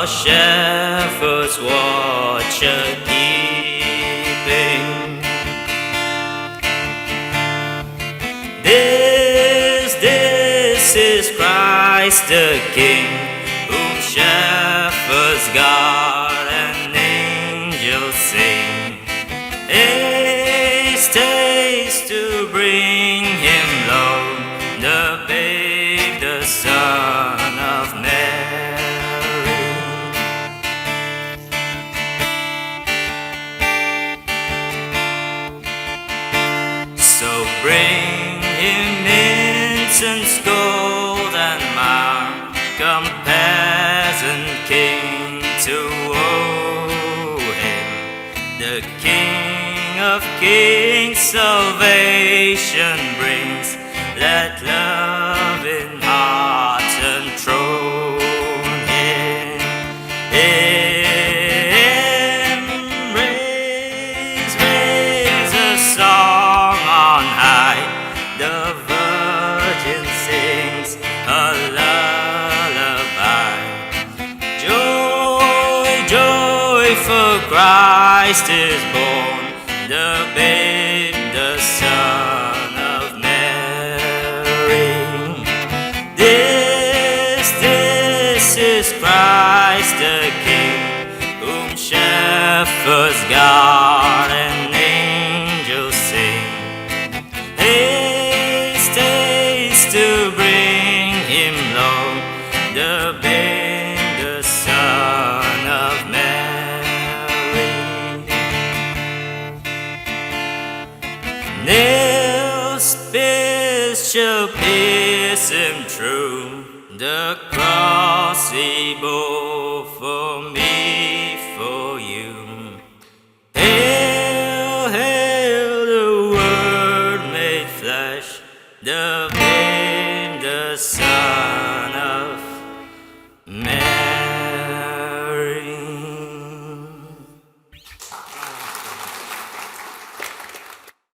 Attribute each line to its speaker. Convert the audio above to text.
Speaker 1: shepherds watch keeping. This is Christ the King, whom shepherds guard and angels sing. Haste to bring him low, the babe, the Son of Mary. So bring him incense, gold and myrrh, come peasant king to owe him. The King of Kings salvation brings, let love in hearts enthrone him. Raise a song on high, the Virgin sings a lullaby. Joy, joy, for Christ is born, the babe, the Son of Mary. This is Christ the King, whom shepherds guard and angels sing. Haste to bring him low, the babe, the Son of Mary. Nails shall pierce him through, the cross he bore for me, for you. Hail, hail, the Word made flesh, the babe, the Son of Mary.